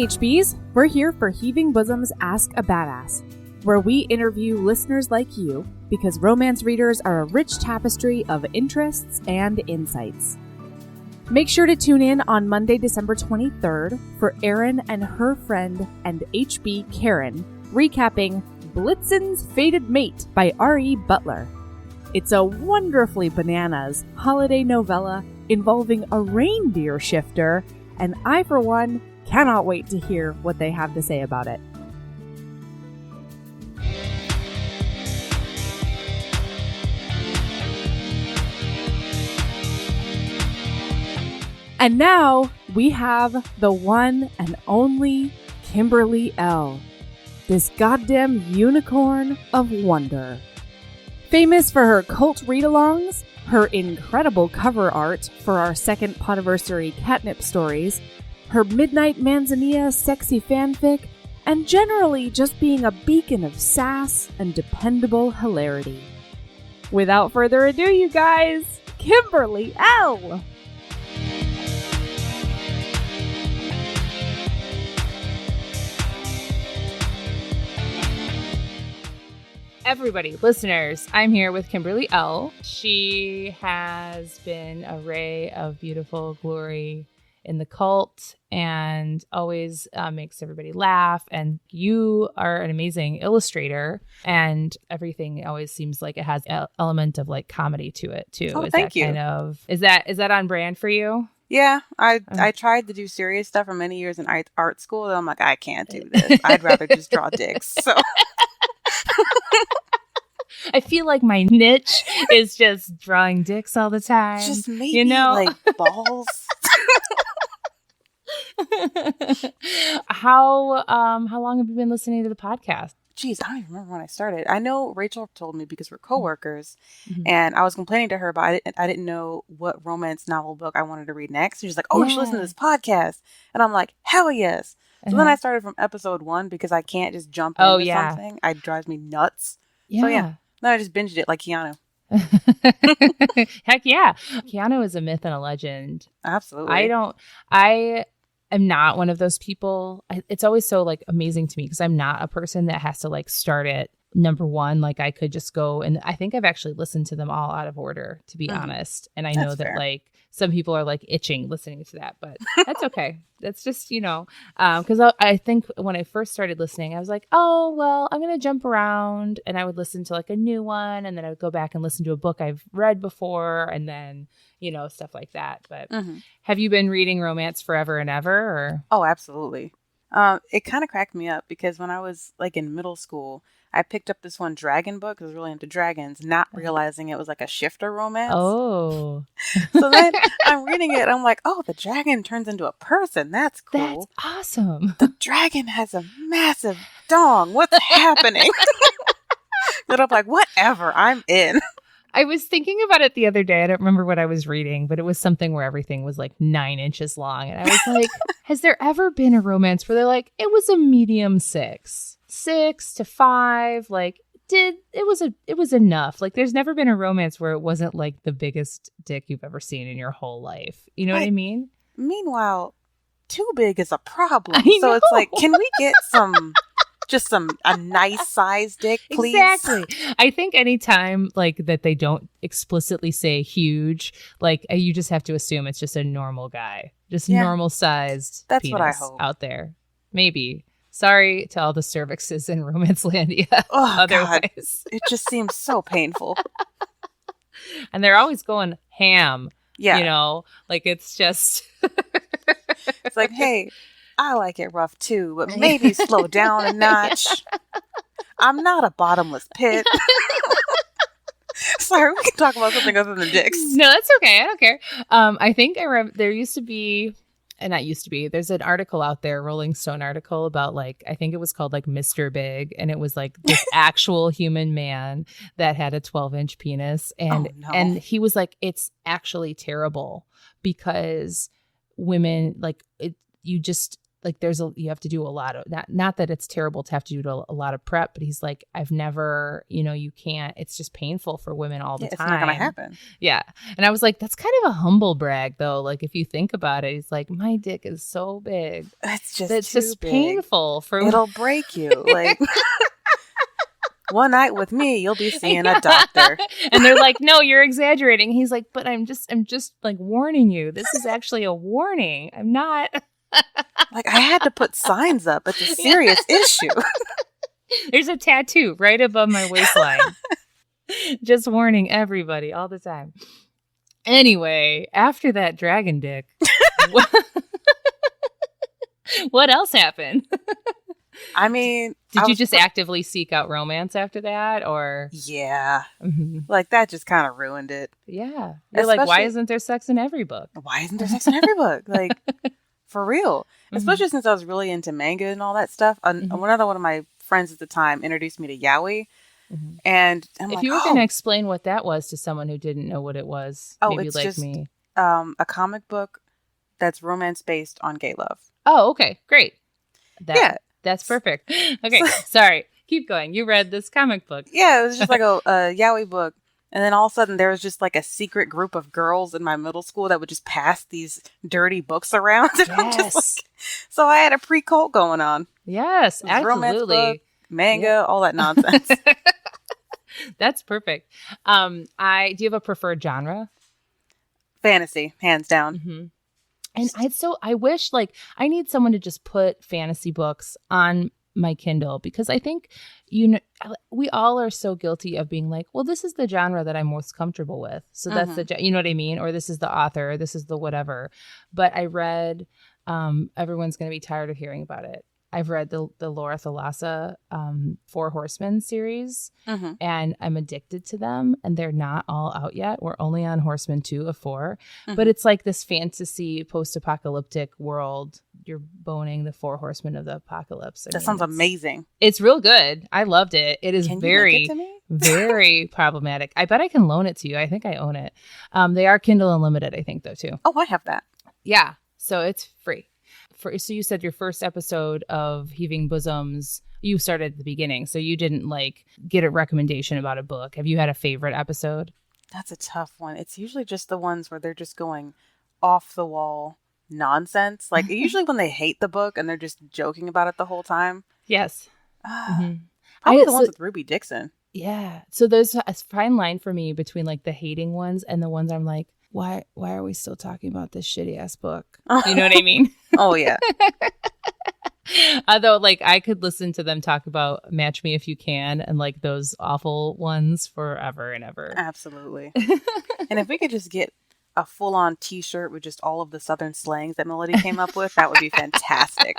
HBs, we're here for Heaving Bosoms Ask a Badass, where we interview listeners like you because romance readers are a rich tapestry of interests and insights. Make sure to tune in on Monday, December 23rd for Erin and her friend and HB Karen recapping Blitzen's Fated Mate by R.E. Butler. It's a wonderfully bananas holiday novella involving a reindeer shifter, and I, for one, cannot wait to hear what they have to say about it. And now we have the one and only Kimberly L, this goddamn unicorn of wonder. Famous for her cult read-alongs, her incredible cover art for our second Podiversary catnip stories, her Midnight Manzanilla sexy fanfic, and generally just being a beacon of sass and dependable hilarity. Without further ado, you guys, Kimberly L! Everybody, listeners, I'm here with Kimberly L. She has been a ray of beautiful glory in the cult and always makes everybody laugh. And you are an amazing illustrator, and everything always seems like it has an element of like comedy to it too. Oh, thank you. Is that on brand for you? Yeah, I tried to do serious stuff for many years in art school, and I'm like, I can't do this. I'd rather just draw dicks. So. I feel like my niche is just drawing dicks all the time. Just maybe like balls. How long have you been listening to the podcast? Jeez, I don't even remember when I started. I know Rachel told me because we're coworkers, and I was complaining to her about it. I didn't know what romance novel book I wanted to read next. She's like, "Oh, you should listen to this podcast," and I'm like, "Hell yes!" So then I started from episode 1 because I can't just jump into something. It drives me nuts. Yeah. So yeah, then I just binged it like Keanu. Heck yeah. Keanu is a myth and a legend. Absolutely. I am not one of those people. It's always so like amazing to me because I'm not a person that has to like start at number 1. Like I could just go, and I think I've actually listened to them all out of order, to be honest. And I know that like some people are like itching listening to that, but that's okay. That's just, because I think when I first started listening, I was like, oh, well, I'm going to jump around, and I would listen to like a new one, and then I would go back and listen to a book I've read before, and then, stuff like that. But have you been reading romance forever and ever? Or? Oh, absolutely. It kind of cracked me up because when I was like in middle school, I picked up this one dragon book. I was really into dragons, not realizing it was like a shifter romance. Oh. So then I'm reading it. I'm like, oh, the dragon turns into a person. That's cool. That's awesome. The dragon has a massive dong. What's happening? And I'm like, whatever. I'm in. I was thinking about it the other day. I don't remember what I was reading, but it was something where everything was like 9 inches long. And I was like, has there ever been a romance where they're like, it was a medium 6 to 5, like it was enough. Like there's never been a romance where it wasn't like the biggest dick you've ever seen in your whole life. You know what I mean? Meanwhile, too big is a problem. So it's like, can we get a nice size dick, please? Exactly. I think anytime like that they don't explicitly say huge, like you just have to assume it's just a normal guy, just normal sized. That's penis what I hope out there. Maybe. Sorry to all the cervixes in Romancelandia. Oh, otherwise, God. It just seems so painful. And they're always going ham. Yeah. Like it's just. It's like, hey, I like it rough too, but maybe slow down a notch. I'm not a bottomless pit. Sorry, we can talk about something other than dicks. No, that's okay. I don't care. I think there used to be. And not used to be. There's an article out there, Rolling Stone article about like, I think it was called like Mr. Big. And it was like this actual human man that had a 12-inch penis. And and he was like, it's actually terrible because women like it. You just like you have to do a lot of not that it's terrible to have to do a lot of prep, but he's like, I've never, you can't, it's just painful for women all the time. It's not going to happen. Yeah. And I was like, that's kind of a humble brag though. Like if you think about it, he's like, my dick is so big. It's just big. Painful for it'll break you. Like one night with me, you'll be seeing a doctor. And they're like, no, you're exaggerating. He's like, but I'm just like warning you. This is actually a warning. I'm not. Like I had to put signs up. It's a serious issue. There's a tattoo right above my waistline. Just warning everybody all the time. Anyway, after that dragon dick, what else happened? I mean, did you just actively seek out romance after that, or? Yeah, like that just kind of ruined it. Yeah, you're like, why isn't there sex in every book? Why isn't there sex in every book? Like, for real. Especially since I was really into manga and all that stuff. Another one of my friends at the time introduced me to yaoi. And I'm if you were going to explain what that was to someone who didn't know what it was, maybe it's like just, me. A comic book that's romance based on gay love. Oh, okay, great. That's perfect. Okay, sorry. Keep going. You read this comic book. Yeah, it was just like a yaoi book. And then all of a sudden there was just like a secret group of girls in my middle school that would just pass these dirty books around. And I'm just like, so I had a pre-cult going on. Yes, absolutely. Romance book, manga, all that nonsense. That's perfect. Do you have a preferred genre? Fantasy, hands down. And I wish, like, I need someone to just put fantasy books on my Kindle, because I think, we all are so guilty of being like, well, this is the genre that I'm most comfortable with. So that's you know what I mean? Or this is the author, or this is the whatever. But I read, everyone's going to be tired of hearing about it. I've read the Laura Thalassa 4 Horsemen series, and I'm addicted to them, and they're not all out yet. We're only on Horseman 2 of 4, but it's like this fantasy post-apocalyptic world. You're boning the 4 Horsemen of the apocalypse. That sounds amazing. It's real good. I loved it. It is Can very, you link it to me? very problematic. I bet I can loan it to you. I think I own it. They are Kindle Unlimited, I think, though, too. Oh, I have that. Yeah. So it's free. So you said your first episode of Heaving Bosoms, you started at the beginning. So you didn't like get a recommendation about a book. Have you had a favorite episode? That's a tough one. It's usually just the ones where they're just going off the wall nonsense. Like usually when they hate the book and they're just joking about it the whole time. Yes. Probably the ones with Ruby Dixon. Yeah. So there's a fine line for me between like the hating ones and the ones I'm like, why are we still talking about this shitty ass book? You know what I mean? Oh, yeah. Although, like, I could listen to them talk about Match Me If You Can and like those awful ones forever and ever. Absolutely. And if we could just get a full-on T-shirt with just all of the Southern slangs that Melody came up with, that would be fantastic.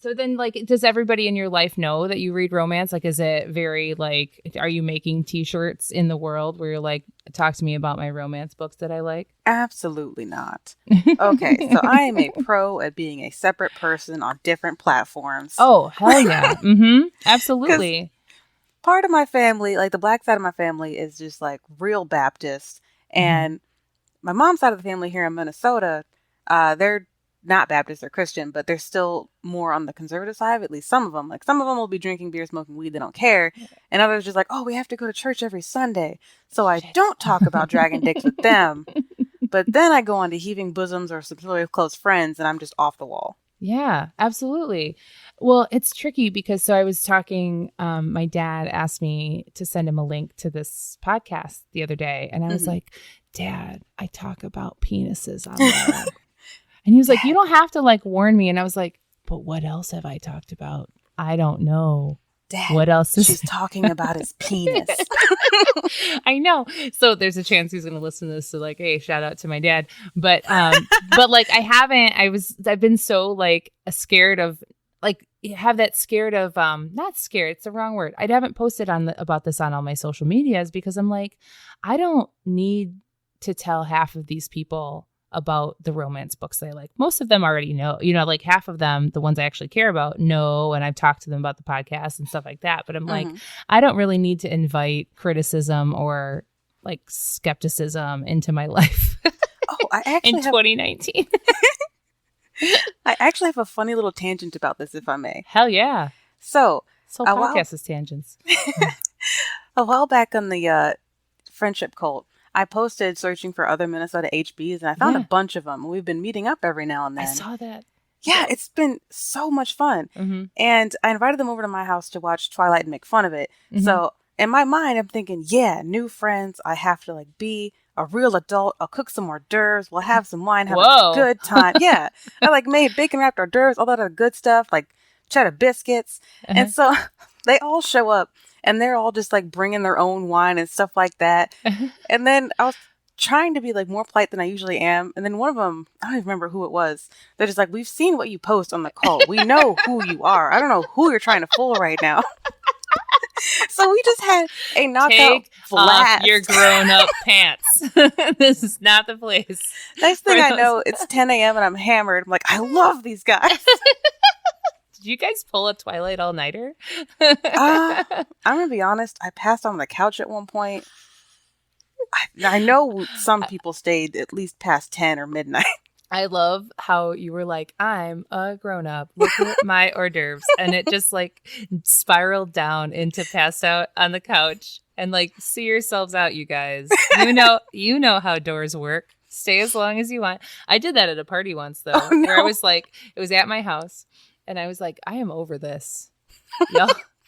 So then, like, does everybody in your life know that you read romance? Like, is it very, like, are you making T-shirts in the world where you're like, talk to me about my romance books that I like? Absolutely not. Okay, so I am a pro at being a separate person on different platforms. Oh, hell yeah. Absolutely. Part of my family, like the black side of my family, is just like real Baptist. And my mom's side of the family here in Minnesota, they're not Baptist or Christian, but they're still more on the conservative side, at least some of them. Like some of them will be drinking beer, smoking weed, they don't care. And others just like, oh, we have to go to church every Sunday. So I don't talk about dragging dicks with them. But then I go on to Heaving Bosoms or some really close friends and I'm just off the wall. Yeah, absolutely. Well, it's tricky because I was talking, my dad asked me to send him a link to this podcast the other day. And I was like, Dad, I talk about penises on there. And he was like, you don't have to like warn me. And I was like, but what else have I talked about? I don't know. Dad, what else is she's talking about his penis. I know. So there's a chance he's going to listen to this. So like, hey, shout out to my dad. But like I've been so like scared of like have that scared of not scared. It's the wrong word. I haven't posted about this on all my social medias because I'm like, I don't need to tell half of these people about the romance books they like. Most of them already know, like half of them, the ones I actually care about, know, and I've talked to them about the podcast and stuff like that. But I'm like, I don't really need to invite criticism or like skepticism into my life. Oh, I actually in 2019. I actually have a funny little tangent about this, if I may. Hell yeah. So, this whole podcast is tangents. A while back on the friendship cult, I posted searching for other Minnesota HBs, and I found a bunch of them. We've been meeting up every now and then. I saw that. Yeah, it's been so much fun. Mm-hmm. And I invited them over to my house to watch Twilight and make fun of it. Mm-hmm. So in my mind, I'm thinking, yeah, new friends. I have to be a real adult. I'll cook some hors d'oeuvres. We'll have some wine, have a good time. Yeah. I made bacon wrapped hors d'oeuvres, all that other good stuff, like cheddar biscuits. And so they all show up. And they're all just bringing their own wine and stuff like that. And then I was trying to be more polite than I usually am. And then one of them, I don't even remember who it was. They're just we've seen what you post on the cult. We know who you are. I don't know who you're trying to fool right now. So we just had a knockout blast. Off your grown-up pants. This is not the place. Next thing I know, it's 10 a.m. and I'm hammered. I'm like, I love these guys. Did you guys pull a Twilight all-nighter? I'm going to be honest. I passed on the couch at one point. I know some people stayed at least past 10 or midnight. I love how you were like, I'm a grown-up. Look at my hors d'oeuvres. And it just spiraled down into passed out on the couch. And see yourselves out, you guys. You know how doors work. Stay as long as you want. I did that at a party once, though, where I was it was at my house. And I was like, I am over this.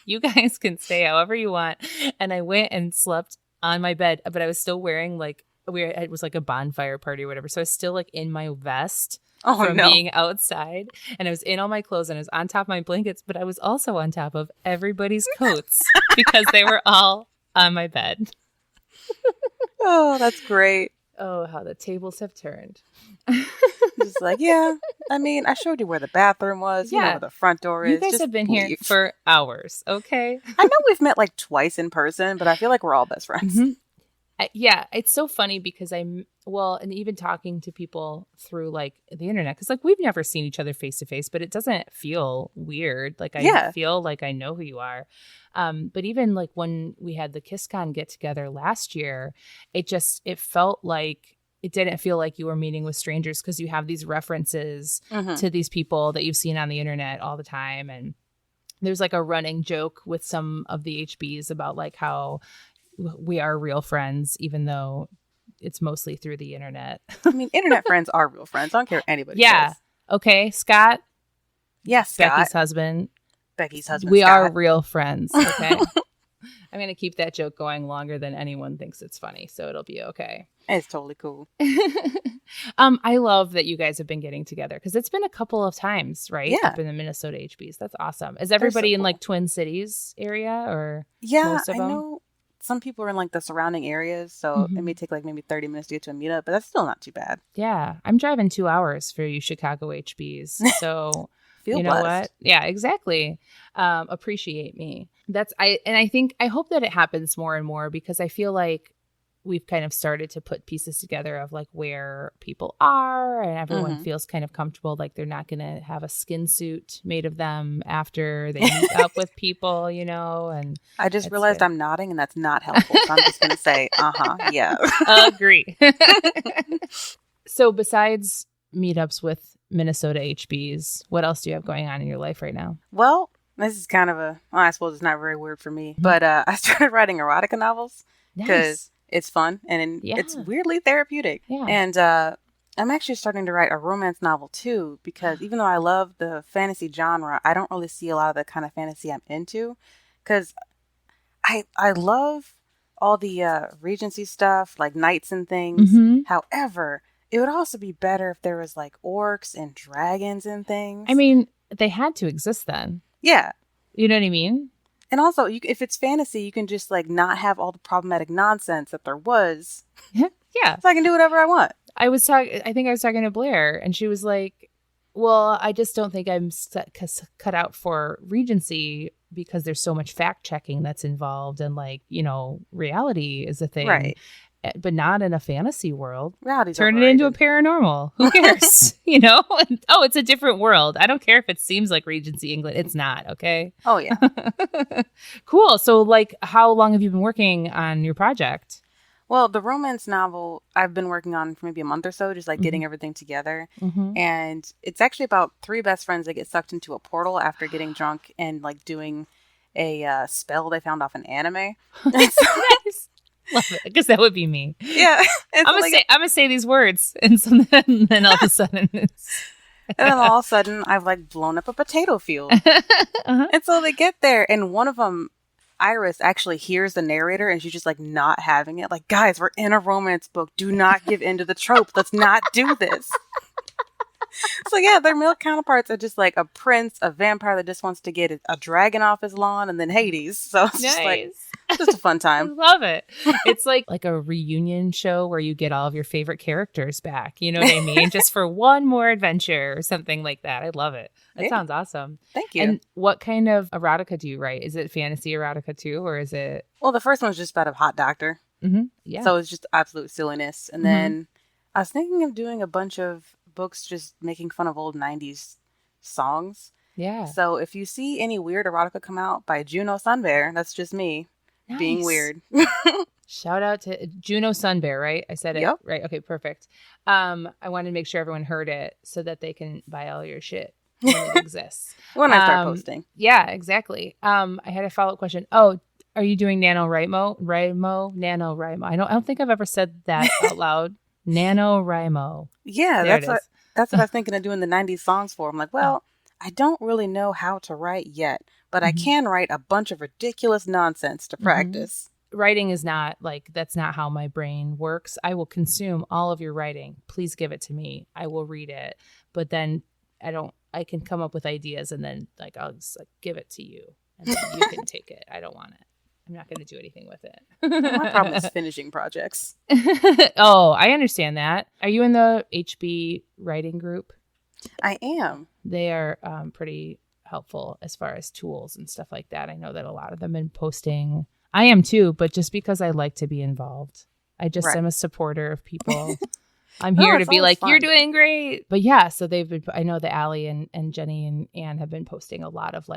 You guys can stay however you want. And I went and slept on my bed, but I was still wearing it was a bonfire party or whatever. So I was still in my vest from being outside. And I was in all my clothes and I was on top of my blankets, but I was also on top of everybody's coats because they were all on my bed. Oh, that's great. Oh, how the tables have turned. Just yeah. I mean, I showed you where the bathroom was. Yeah. You know where the front door is. You guys have been here for hours, okay? I know we've met twice in person, but I feel like we're all best friends. Mm-hmm. Yeah, it's so funny because and even talking to people through the internet, because we've never seen each other face to face, but it doesn't feel weird. I feel like I know who you are. But even when we had the KissCon get together last year, it felt it didn't feel like you were meeting with strangers because you have these references to these people that you've seen on the internet all the time. And there's a running joke with some of the HBs about how we are real friends, even though it's mostly through the internet. I mean, internet friends are real friends. I don't care what anybody says. Okay. Scott. Yes, Scott. Becky's husband. We Scott. Are real friends. Okay. I'm going to keep that joke going longer than anyone thinks it's funny. So it'll be okay. It's totally cool. I love that you guys have been getting together because it's been a couple of times, right? Yeah. Up in the Minnesota HBs. That's awesome. Is everybody in Twin Cities area or most of them? I know some people are in the surrounding areas. So it may take maybe 30 minutes to get to a meetup, but that's still not too bad. Yeah. I'm driving 2 hours for you Chicago HBs. So Feel you know blessed. What? Yeah, exactly. Appreciate me. I hope that it happens more and more because I feel like we've kind of started to put pieces together of where people are and everyone feels kind of comfortable. They're not going to have a skin suit made of them after they meet up with people, and I just realized good. I'm nodding and that's not helpful. So I'm just going to say, yeah. Agree. So besides meetups with Minnesota HBs, what else do you have going on in your life right now? Well, this is kind of I suppose it's not very weird for me, but I started writing erotica novels because it's fun and it's weirdly therapeutic. Yeah. And I'm actually starting to write a romance novel too, because even though I love the fantasy genre, I don't really see a lot of the kind of fantasy I'm into because I love all the Regency stuff, knights and things. Mm-hmm. However, it would also be better if there was orcs and dragons and things. I mean, they had to exist then. Yeah. You know what I mean? And also, if it's fantasy, you can just not have all the problematic nonsense that there was. Yeah. So I can do whatever I want. I think I was talking to Blair and she was like, well, I just don't think I'm cut out for Regency because there's so much fact checking that's involved and reality is a thing. Right. But not in a fantasy world. Reality's Turn overrated. it into a paranormal. Who cares? Oh, it's a different world. I don't care if it seems like Regency England. It's not, okay? Oh, yeah. Cool. So, how long have you been working on your project? Well, the romance novel I've been working on for maybe a month or so, just like getting everything together. And it's actually about 3 best friends that get sucked into a portal after getting drunk and like doing a spell they found off an anime. Nice. Love it, because that would be me. Yeah. I'm gonna say these words, and then all of a sudden it's... And then all of a sudden I've like blown up a potato field. And so they get there, and one of them, Iris, actually hears the narrator, and she's just like not having it. Like, guys, we're in a romance book. Do not give in to the trope. Let's not do this. So yeah, their male counterparts are just like a prince, a vampire that just wants to get a dragon off his lawn, and then Hades. So it's just a fun time. I love it. It's like a reunion show where you get all of your favorite characters back. You know what I mean? Just for one more adventure or something like that. I love it. That sounds awesome. Thank you. And what kind of erotica do you write? Is it fantasy erotica too, or is it? Well, the first one's just about a hot doctor. Yeah. So it's just absolute silliness. And then I was thinking of doing a bunch of books just making fun of old 90s songs. Yeah. So if you see any weird erotica come out by Juno Sunbear, that's just me being weird. Shout out to Juno Sunbear, right? I said it right. Okay, perfect. I wanted to make sure everyone heard it so that they can buy all your shit when it exists. When I start posting. Yeah, exactly. I had a follow-up question. Oh, are you doing NaNoWriMo? NaNoWriMo. I don't think I've ever said that out loud. NaNoWriMo. Yeah, that's what I was thinking of doing the 90s songs for. I'm like, well, I don't really know how to write yet, but I can write a bunch of ridiculous nonsense to practice. Writing is not that's not how my brain works. I will consume all of your writing. Please give it to me. I will read it. But then I can come up with ideas, and then I'll just give it to you, and then you can take it. I don't want it. I'm not going to do anything with it. My problem is finishing projects. Oh, I understand that. Are you in the HB writing group? I am. They are pretty helpful as far as tools and stuff like that. I know that a lot of them have been posting. I am too, but just because I like to be involved. I just am a supporter of people. I'm here to be like, fun. You're doing great. But yeah, so I know that Allie and Jenny and Anne have been posting a lot of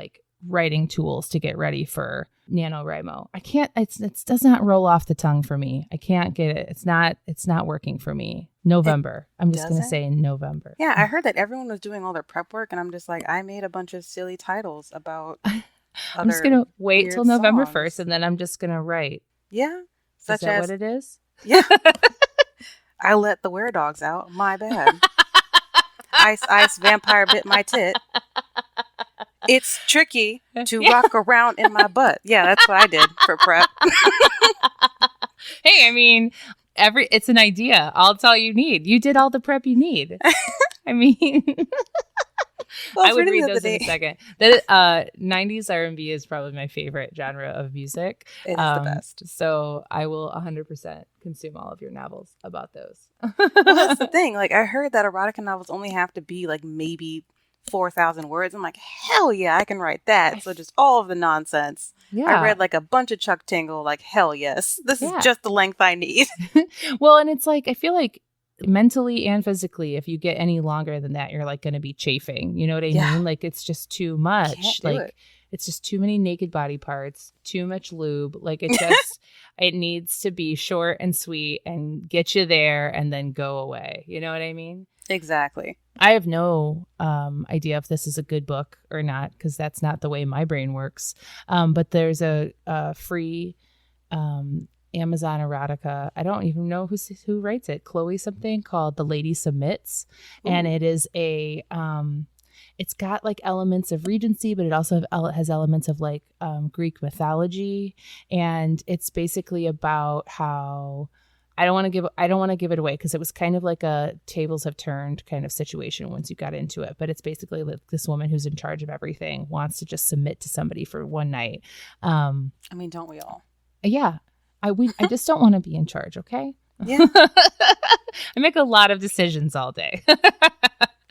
writing tools to get ready for NaNoWriMo. I can't, it does not roll off the tongue for me. I can't get it. It's not working for me. November. I'm just going to say November. Yeah. I heard that everyone was doing all their prep work, and I'm just like, I made a bunch of silly titles about I'm just going to wait till November 1st, and then I'm just going to write. Yeah. Is that what it is? Yeah. I let the weredogs out. My bad. Ice, vampire bit my tit. It's tricky to rock around in my butt. Yeah, that's what I did for prep. Hey, I mean, it's an idea. All you need. You did all the prep you need. I mean, I would read those in a second. The 90s R&B is probably my favorite genre of music. It is the best. So I will 100% consume all of your novels about those. Well, that's the thing. I heard that erotica novels only have to be maybe 4,000 words. I'm like, hell yeah, I can write that. So just all of the nonsense. Yeah. I read a bunch of Chuck Tingle. Hell yes, this is just the length I need. Well, and it's I feel like mentally and physically, if you get any longer than that, you're going to be chafing. You know what I mean? It's just too much. It's just too many naked body parts, too much lube. It needs to be short and sweet and get you there and then go away. You know what I mean? Exactly. I have no idea if this is a good book or not, because that's not the way my brain works. But there's a free Amazon erotica. I don't even know who writes it. Chloe something, called The Lady Submits. Ooh. And it is it's got elements of Regency, but it also has elements of Greek mythology. And it's basically about how I don't want to give it away, because it was kind of like a tables have turned kind of situation once you got into it. But it's basically this woman who's in charge of everything wants to just submit to somebody for one night. I mean, don't we all? Yeah. I just don't want to be in charge. Okay. Yeah. I make a lot of decisions all day.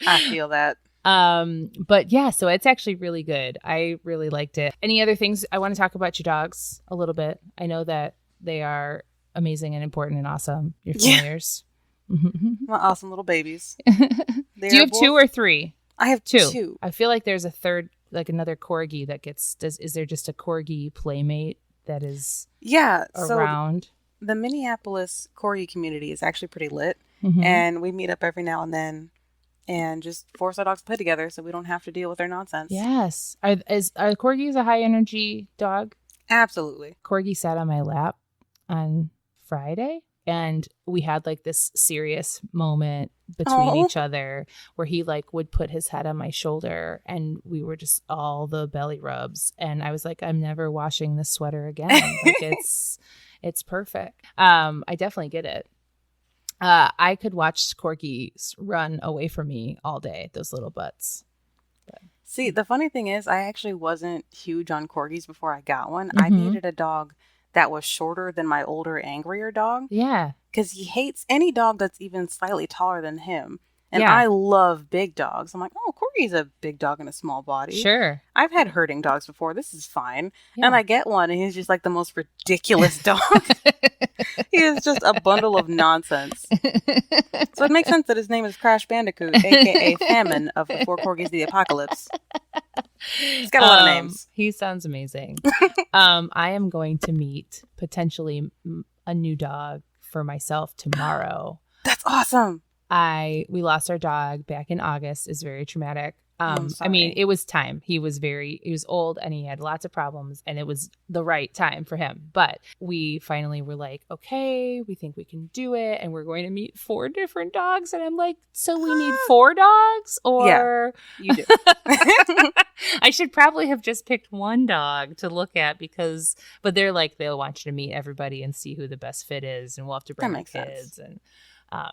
I feel that. But yeah, so it's actually really good. I really liked it. Any other things? I want to talk about your dogs a little bit. I know that they are amazing and important and awesome. Your familiars. My awesome little babies. Do you have 2 or 3? I have 2. I feel like there's a third, another corgi that is there just a corgi playmate that is around? the Minneapolis corgi community is actually pretty lit. Mhm. And we meet up every now and then and just force our dogs to play together so we don't have to deal with their nonsense. Yes. Are corgis a high energy dog? Absolutely. Corgi sat on my lap on Friday, and we had like this serious moment between each other where he like would put his head on my shoulder, and we were just all the belly rubs. And I was like, I'm never washing this sweater again. Like it's perfect. I definitely get it. I could watch corgis run away from me all day, those little butts. But. See, the funny thing is, I actually wasn't huge on corgis before I got one. I needed a dog that was shorter than my older, angrier dog. Yeah. Because he hates any dog that's even slightly taller than him. And I love big dogs. I'm like, oh, Corgi's a big dog in a small body. Sure. I've had herding dogs before. This is fine. Yeah. And I get one, and he's just like the most ridiculous dog. He is just a bundle of nonsense. So it makes sense that his name is Crash Bandicoot, a.k.a. Famine of the Four Corgis of the Apocalypse. He's got a lot of names. He sounds amazing. I am going to meet potentially a new dog for myself tomorrow. That's awesome. We lost our dog back in August. It's very traumatic. I mean, it was time. He was old and he had lots of problems, and it was the right time for him. But we finally were like, okay, we think we can do it. And we're going to meet 4 different dogs. And I'm like, so we need 4 dogs? Or you do. I should probably have just picked one dog to look at but they're like, they'll want you to meet everybody and see who the best fit is. And we'll have to bring our kids. And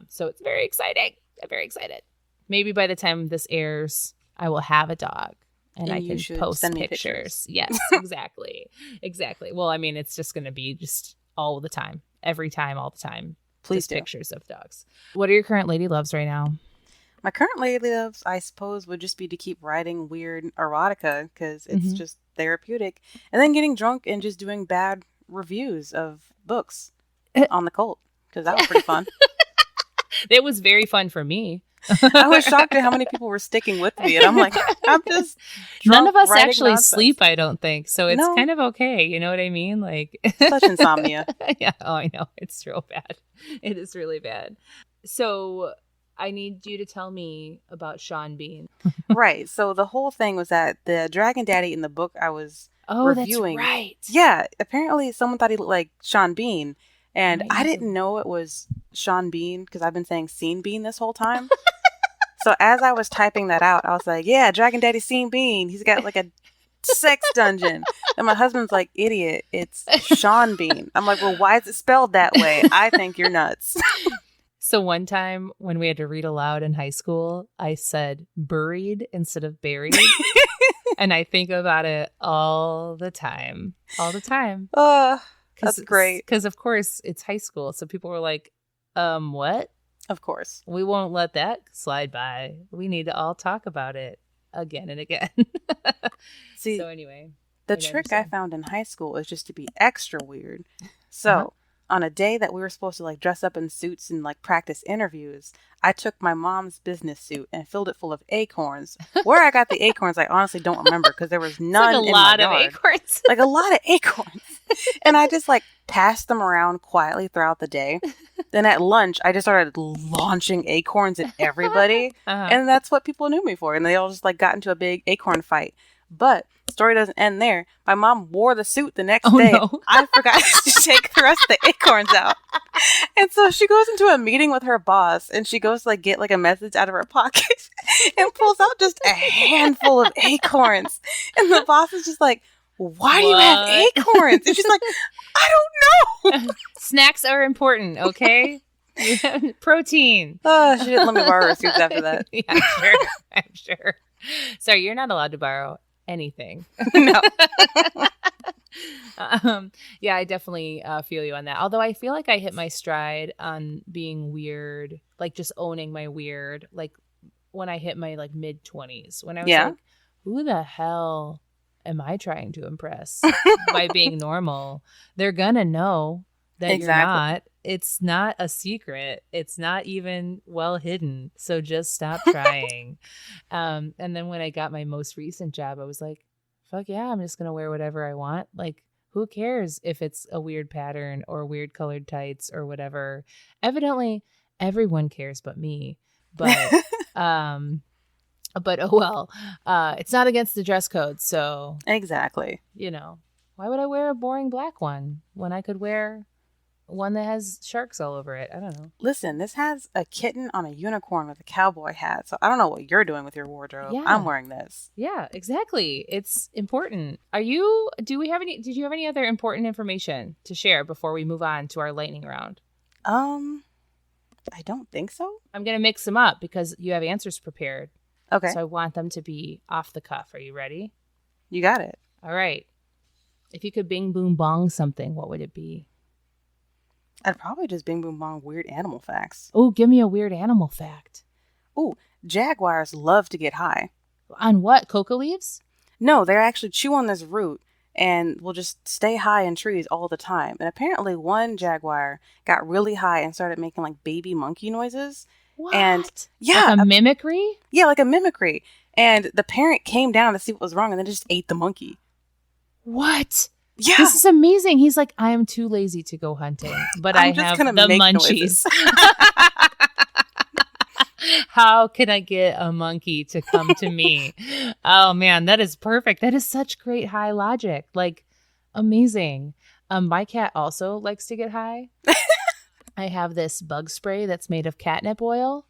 so it's very exciting. I'm very excited. Maybe by the time this airs, I will have a dog and I can post pictures. Yes, exactly. Exactly. Well, I mean, it's just going to be just all the time, every time, all the time. Please do. Pictures of dogs. What are your current lady loves right now? My current lady loves, I suppose, would just be to keep writing weird erotica because it's just therapeutic. And then getting drunk and just doing bad reviews of books on the cult because that was pretty fun. It was very fun for me. I was shocked at how many people were sticking with me. And I'm like, I'm just none of us actually nonsense. Sleep, I don't think. So it's kind of okay. You know what I mean? Like such insomnia. Yeah. Oh, I know. It's real bad. It is really bad. So I need you to tell me about Sean Bean. Right. So the whole thing was that the Dragon Daddy in the book I was reviewing. That's right. Yeah. Apparently someone thought he looked like Sean Bean. And I didn't know it was Sean Bean because I've been saying Scene Bean this whole time. So as I was typing that out, I was like, yeah, Dragon Daddy Scene Bean. He's got like a sex dungeon. And my husband's like, idiot, it's Sean Bean. I'm like, well, why is it spelled that way? I think you're nuts. So one time when we had to read aloud in high school, I said buried instead of buried. And I think about it all the time. All the time. That's great. Because, of course, it's high school. So people were like, what? Of course. We won't let that slide by. We need to all talk about it again and again. See, so anyway. The trick I found in high school is just to be extra weird. So on a day that we were supposed to like dress up in suits and like practice interviews, I took my mom's business suit and filled it full of acorns. Where I got the acorns, I honestly don't remember because there was none in my yard. Like a lot of acorns. Like a lot of acorns. And I just like passed them around quietly throughout the day. Then at lunch, I just started launching acorns at everybody. And that's what people knew me for. And they all just like got into a big acorn fight. But story doesn't end there. My mom wore the suit the next day. No. I forgot to take the rest of the acorns out. And so she goes into a meeting with her boss and she goes to like get like a message out of her pocket and pulls out just a handful of acorns. And the boss is just like, why do you have acorns? And she's like, I don't know. Snacks are important, okay? Protein. She didn't let me borrow her suits after that. Yeah, sure. I'm sure. Sorry, you're not allowed to borrow anything. No. Yeah, I definitely feel you on that. Although I feel like I hit my stride on being weird, like just owning my weird, like when I hit my like mid-20s, when I was like, who the hell am I trying to impress by being normal? They're gonna know that you're not. It's not a secret. It's not even well hidden. So just stop trying. And then when I got my most recent job, I was like, fuck yeah, I'm just going to wear whatever I want. Like, Who cares if it's a weird pattern or weird colored tights or whatever? Evidently, everyone cares but me. But but oh well. It's not against the dress code, so exactly. You know, why would I wear a boring black one when I could wear one that has sharks all over it? I don't know. Listen, this has a kitten on a unicorn with a cowboy hat. So I don't know what you're doing with your wardrobe. Yeah. I'm wearing this. Yeah, exactly. It's important. Did you have any other important information to share before we move on to our lightning round? I don't think so. I'm going to mix them up because you have answers prepared. Okay. So I want them to be off the cuff. Are you ready? You got it. All right. If you could bing boom bong something, what would it be? I'd probably just bing boom bong weird animal facts. Oh, give me a weird animal fact. Oh, jaguars love to get high. On what? Coca leaves? No, they actually chew on this root and will just stay high in trees all the time. And apparently one jaguar got really high and started making like baby monkey noises. What? And yeah. Like a mimicry? Yeah, like a mimicry. And the parent came down to see what was wrong and then just ate the monkey. What? Yeah. This is amazing. He's like, I am too lazy to go hunting, but I have the munchies. How can I get a monkey to come to me? Oh man, that is perfect. That is such great high logic. Like, amazing. My cat also likes to get high. I have this bug spray that's made of catnip oil.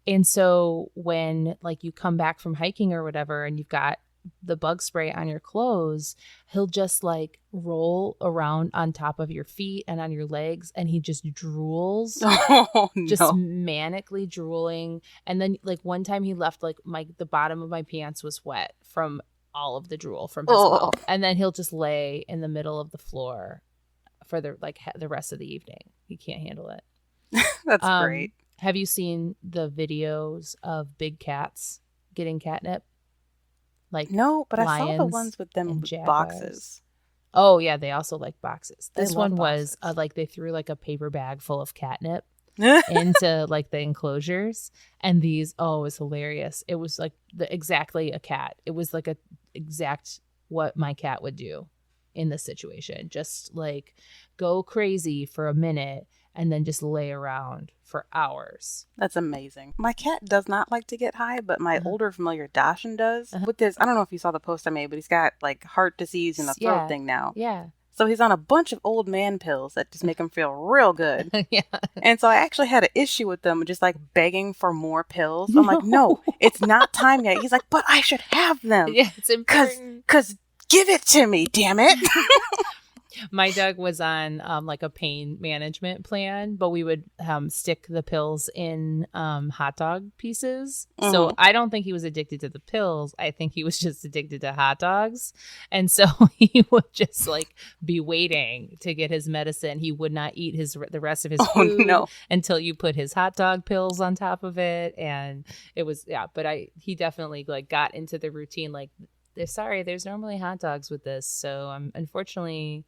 And so when like you come back from hiking or whatever and you've got the bug spray on your clothes, he'll just like roll around on top of your feet and on your legs and he just drools. Oh, no. Just manically drooling. And then like one time he left like the bottom of my pants was wet from all of the drool from his mouth. And then he'll just lay in the middle of the floor for the rest of the evening. He can't handle it. That's great. Have you seen the videos of big cats getting catnip? Like no, but I saw the ones with them boxes. Oh yeah, they also like boxes. This one boxes. Was like they threw like a paper bag full of catnip into like the enclosures, and these it was hilarious. It was like exactly a cat. It was like a exact what my cat would do in this situation. Just like go crazy for a minute and then just lay around for hours. That's amazing. My cat does not like to get high, but my older familiar Dashin does. With this, I don't know if you saw the post I made, but he's got like heart disease and a throat thing now. Yeah. So he's on a bunch of old man pills that just make him feel real good. Yeah. And so I actually had an issue with them just like begging for more pills. I'm like, no, it's not time yet. He's like, but I should have them. Yeah, it's important. Because give it to me, damn it. My dog was on like a pain management plan, but we would stick the pills in hot dog pieces. Mm-hmm. So I don't think he was addicted to the pills. I think he was just addicted to hot dogs. And so he would just like be waiting to get his medicine. He would not eat the rest of his food until you put his hot dog pills on top of it. And it was, but he definitely like got into the routine like, there's normally hot dogs with this. So unfortunately,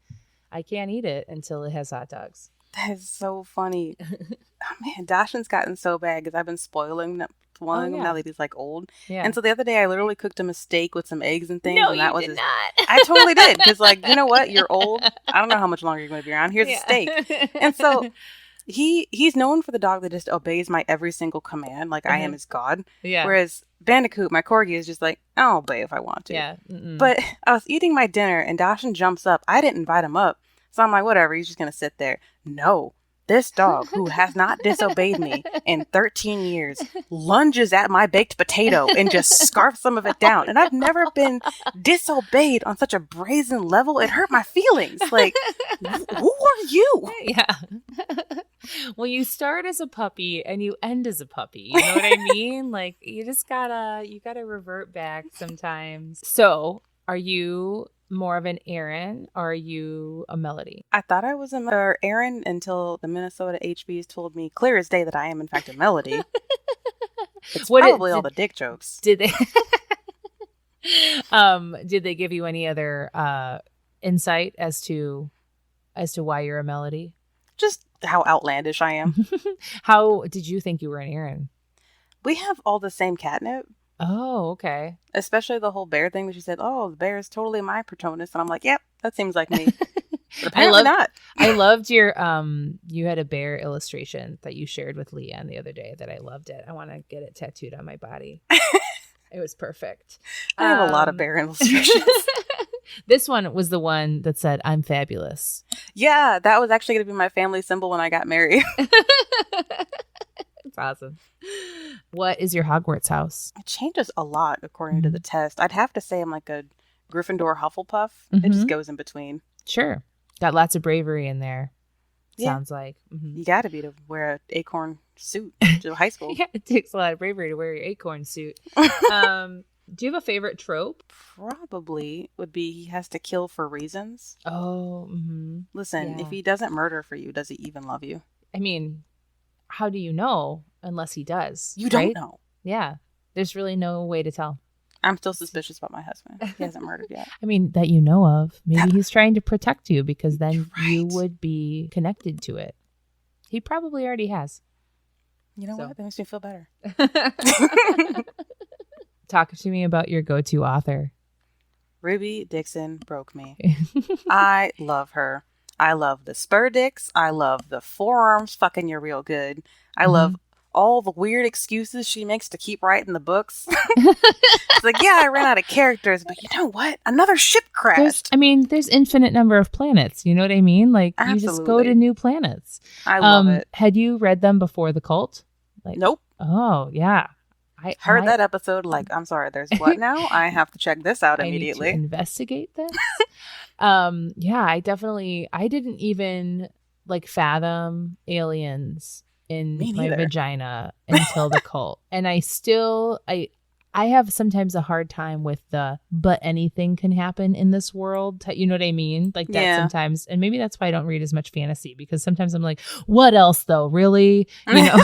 I can't eat it until it has hot dogs. That is so funny. Oh, man, Dashin's gotten so bad because I've been spoiling him now that he's like old. Yeah. And so the other day I literally cooked him a steak with some eggs and things. No, and that you did not. I totally did. Because like, you know what? You're old. I don't know how much longer you're going to be around. Here's a steak. And so he's known for the dog that just obeys my every single command. Like I am his god. Yeah. Whereas Bandicoot, my corgi, is just like, I'll obey if I want to. Yeah. But I was eating my dinner and Dashin jumps up. I didn't invite him up. So I'm like, whatever, he's just going to sit there. No, this dog who has not disobeyed me in 13 years lunges at my baked potato and just scarfs some of it down. And I've never been disobeyed on such a brazen level. It hurt my feelings. Like, who are you? Yeah. Well, you start as a puppy and you end as a puppy. You know what I mean? Like, you just gotta revert back sometimes. So, are you more of an Erin or are you a Melody? I thought I was a Erin until the Minnesota HBs told me clear as day that I am in fact a Melody. It's probably all the dick jokes. Did they? Did they give you any other insight as to why you're a Melody? Just how outlandish I am. How did you think you were an Erin? We have all the same catnip. Oh, okay. Especially the whole bear thing that she said, oh, the bear is totally my Patronus. And I'm like, yep, that seems like me. But apparently not. I loved your you had a bear illustration that you shared with Leanne the other day that I loved it. I want to get it tattooed on my body. It was perfect. I have a lot of bear illustrations. This one was the one that said, "I'm fabulous." Yeah, that was actually going to be my family symbol when I got married. It's awesome. What is your Hogwarts house? It changes a lot according to the test. I'd have to say I'm like a Gryffindor Hufflepuff. It just goes in between. Sure. Got lots of bravery in there. Sounds like. You got to be to wear an acorn suit to high school. Yeah, it takes a lot of bravery to wear your acorn suit. Do you have a favorite trope? Probably would be he has to kill for reasons. Oh, listen, if he doesn't murder for you, does he even love you? I mean, how do you know unless he does? You don't know. Yeah. There's really no way to tell. I'm still suspicious about my husband. He hasn't murdered yet. I mean, that you know of. Maybe he's trying to protect you because then you would be connected to it. He probably already has. You know what? That makes me feel better. Talk to me about your go-to author. Ruby Dixon broke me. I love her. I love the spur dicks. I love the forearms fucking you real good. I love all the weird excuses she makes to keep writing the books. It's like, yeah, I ran out of characters, but you know what? Another ship crashed. There's infinite number of planets. You know what I mean? Like, Absolutely. You just go to new planets. I love it. Had you read them before The Cult? Nope. Oh, yeah. I heard that episode, like, I'm sorry, there's what now? I have to check this out immediately. I need to investigate this. Yeah, I didn't even fathom aliens in my vagina until The Cult. And I have sometimes a hard time with but anything can happen in this world. You know what I mean? Like that sometimes. And maybe that's why I don't read as much fantasy, because sometimes I'm like, what else though? Really? You know?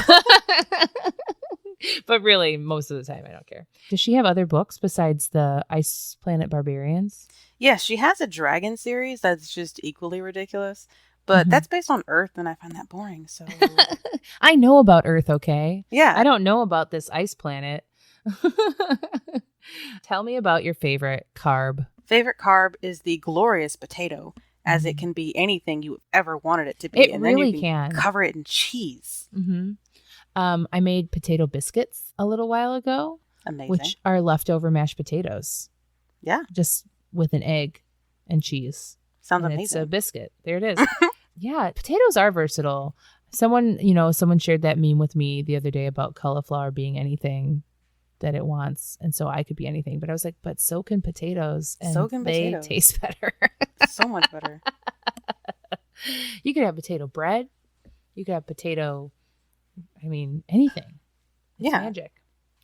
But really, most of the time, I don't care. Does she have other books besides the Ice Planet Barbarians? Yes, she has a dragon series that's just equally ridiculous. But that's based on Earth, and I find that boring. So I know about Earth, okay? Yeah. I don't know about this ice planet. Tell me about your favorite carb. Favorite carb is the glorious potato, as it can be anything you ever wanted it to be. It really then you can cover it in cheese. I made potato biscuits a little while ago. Amazing. Which are leftover mashed potatoes. Yeah. Just with an egg and cheese. Sounds amazing. It's a biscuit. There it is. Yeah, potatoes are versatile. Someone shared that meme with me the other day about cauliflower being anything that it wants. And so I could be anything. But I was like, but so can potatoes. And they taste better. So much better. You could have potato bread. You could have anything. It's magic.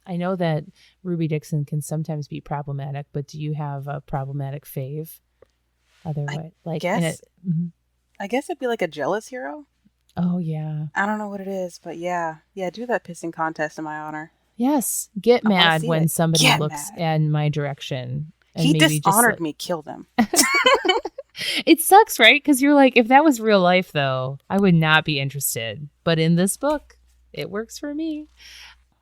I know that Ruby Dixon can sometimes be problematic, but do you have a problematic fave? Otherwise, I guess it'd be like a jealous hero. Oh yeah. I don't know what it is, but yeah, do that pissing contest in my honor. Yes, get mad when somebody looks in my direction. And he dishonored me. Kill them. It sucks, right? Because you're like, if that was real life, though, I would not be interested. But in this book, it works for me.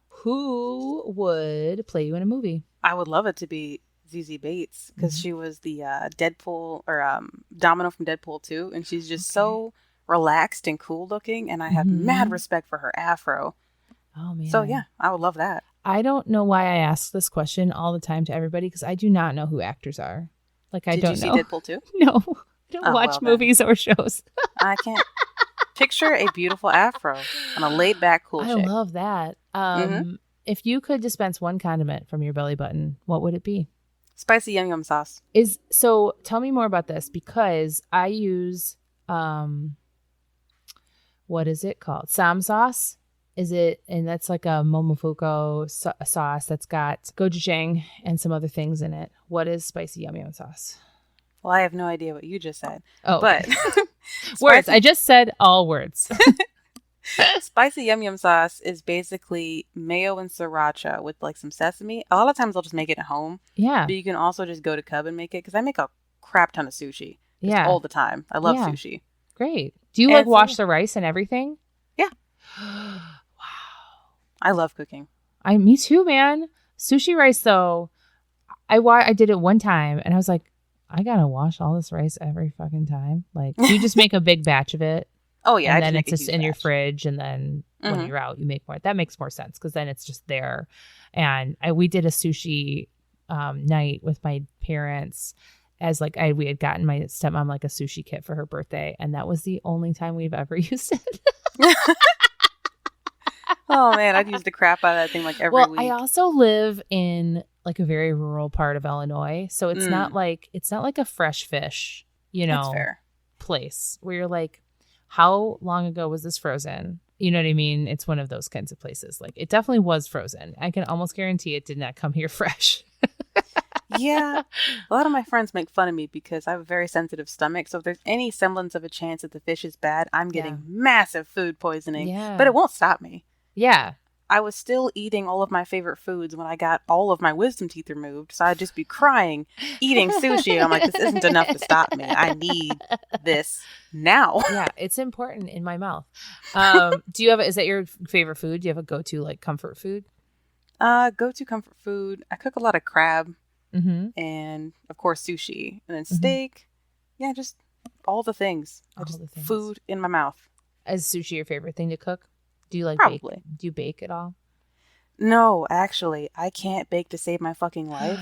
Who would play you in a movie? I would love it to be ZZ Bates, because she was the Deadpool or Domino from Deadpool 2, and she's just so relaxed and cool looking, and I have mad respect for her afro. Oh man! So yeah, I would love that. I don't know why I ask this question all the time to everybody, because I do not know who actors are. Like I don't know. Did you see Deadpool 2? No, I don't watch movies or shows. I can't picture a beautiful afro and a laid back cool chick. I love that. If you could dispense one condiment from your belly button, what would it be? Spicy yum yum sauce. So tell me more about this, because I use what is it called? Sam sauce. And that's like a momofuku sauce that's got gochujang and some other things in it. What is spicy yum yum sauce? Well, I have no idea what you just said. Oh, but words. I just said all words. Spicy yum yum sauce is basically mayo and sriracha with like some sesame. A lot of times I'll just make it at home. Yeah. But you can also just go to Cub and make it, because I make a crap ton of sushi. All the time. I love sushi. Great. Do you wash the rice and everything? Yeah. Wow. I love cooking. Me too, man. Sushi rice though, I did it one time and I was like, I gotta wash all this rice every fucking time. Like, you just make a big batch of it. Oh yeah, and then it's just in your fridge, and then when you're out, you make more. That makes more sense because then it's just there. And we did a sushi night with my parents, as like we had gotten my stepmom like a sushi kit for her birthday, and that was the only time we've ever used it. Oh man, I'd use the crap out of that thing like every week. I also live in like a very rural part of Illinois, so it's not like a fresh fish, That's fair. place where you're like, how long ago was this frozen? You know what I mean? It's one of those kinds of places. Like, it definitely was frozen. I can almost guarantee it did not come here fresh. Yeah. A lot of my friends make fun of me because I have a very sensitive stomach. So if there's any semblance of a chance that the fish is bad, I'm getting massive food poisoning. Yeah. But it won't stop me. Yeah. I was still eating all of my favorite foods when I got all of my wisdom teeth removed. So I'd just be crying, eating sushi. I'm like, this isn't enough to stop me. I need this now. Yeah, it's important in my mouth. Is that your favorite food? Do you have a go-to like comfort food? Go-to comfort food. I cook a lot of crab and of course sushi and then steak. Yeah, just all the things. Food in my mouth. Is sushi your favorite thing to cook? Do you like Probably. bake? Do you bake at all? No, actually, I can't bake to save my fucking life.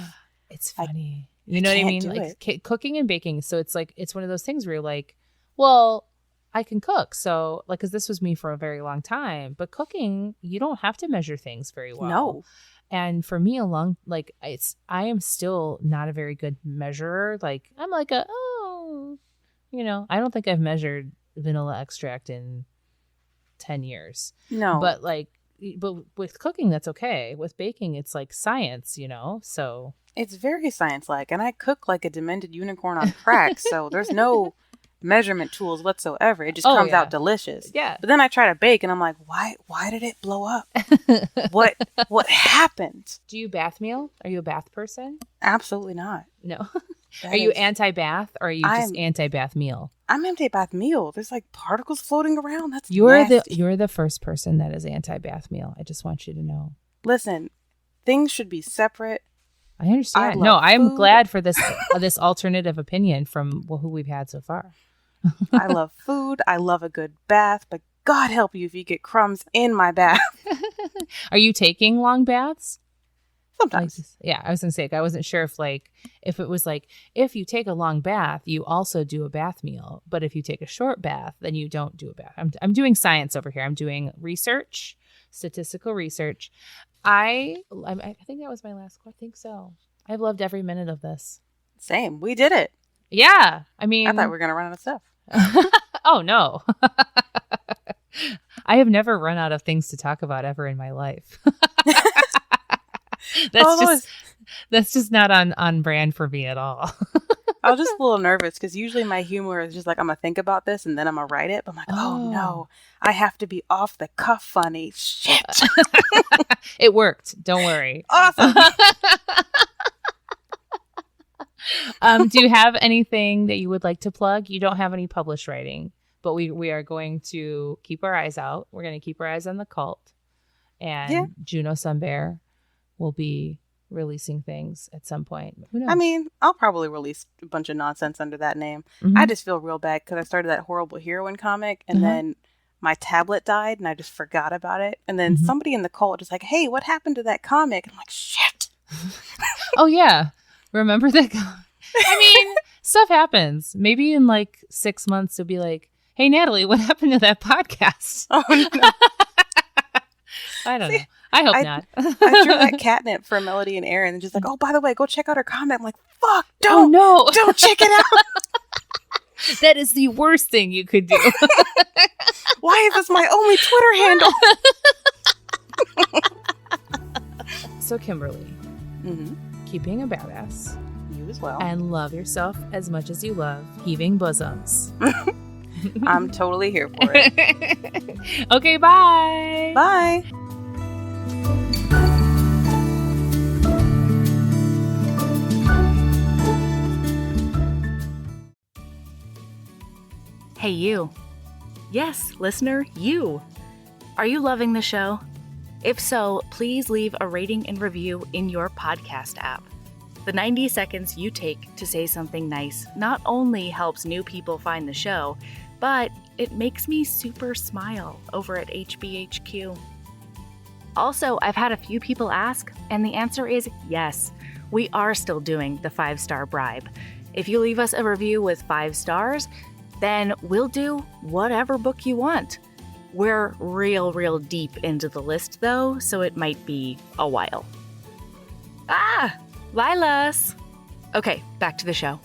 It's funny. You know what I mean? Like cooking and baking. So it's like, it's one of those things where you're like, well, I can cook. So like, cause this was me for a very long time, but cooking, you don't have to measure things very well. No. And for me I am still not a very good measurer. Like I'm like I don't think I've measured vanilla extract in 10 years. No. But with cooking, that's okay. With baking, it's like science, so. It's very science-like. And I cook like a demented unicorn on crack. So there's no measurement tools whatsoever. It just comes out delicious. Yeah. But then I try to bake and I'm like, why did it blow up? What happened? Do you bath meal? Are you a bath person? Absolutely not. No. Are you anti-bath or are you just anti-bath meal? I'm anti-bath meal. There's like particles floating around. That's you're nasty. You're the first person that is anti-bath meal. I just want you to know. Listen, things should be separate. I understand. No, I'm glad for this this alternative opinion from who we've had so far. I love food. I love a good bath, but God help you if you get crumbs in my bath. Are you taking long baths? Sometimes. I was gonna say, I wasn't sure if it was like, if you take a long bath, you also do a bath meal, but if you take a short bath, then you don't do a bath. I'm doing science over here. I'm doing research, statistical research. I think that was my last question. I think so. I've loved every minute of this. Same. We did it. Yeah. I mean, I thought we were gonna run out of stuff. Oh no. I have never run out of things to talk about ever in my life. That's just not on brand for me at all. I was just a little nervous because usually my humor is just like, I'm going to think about this and then I'm going to write it. But I'm like, oh no, I have to be off the cuff funny. Shit. It worked. Don't worry. Awesome. Do you have anything that you would like to plug? You don't have any published writing, but we are going to keep our eyes out. We're going to keep our eyes on the cult. And Juno Sunbear will be releasing things at some point. Who knows? I mean, I'll probably release a bunch of nonsense under that name. I just feel real bad because I started that horrible heroine comic and then my tablet died and I just forgot about it. And then somebody in the cult was like, hey, what happened to that comic? And I'm like, shit. Oh, yeah. Remember that? I mean, stuff happens. Maybe in like 6 months, you'll be like, hey, Natalie, what happened to that podcast? Oh, no. I don't know. I hope not. I drew that catnip for Melody and Erin and just like, oh, by the way, go check out her comment. I'm like, fuck, don't check it out. That is the worst thing you could do. Why is this my only Twitter handle? So, Kimberly, keep being a badass. You as well. And love yourself as much as you love heaving bosoms. I'm totally here for it. Okay, bye. Bye. Hey, you. Yes, listener, you. Are you loving the show? If so, please leave a rating and review in your podcast app. The 90 seconds you take to say something nice not only helps new people find the show, but it makes me super smile over at HBHQ. Also, I've had a few people ask, and the answer is yes. We are still doing the 5-star bribe. If you leave us a review with 5 stars, then we'll do whatever book you want. We're real deep into the list though, so it might be a while. Lilas! Okay, back to the show.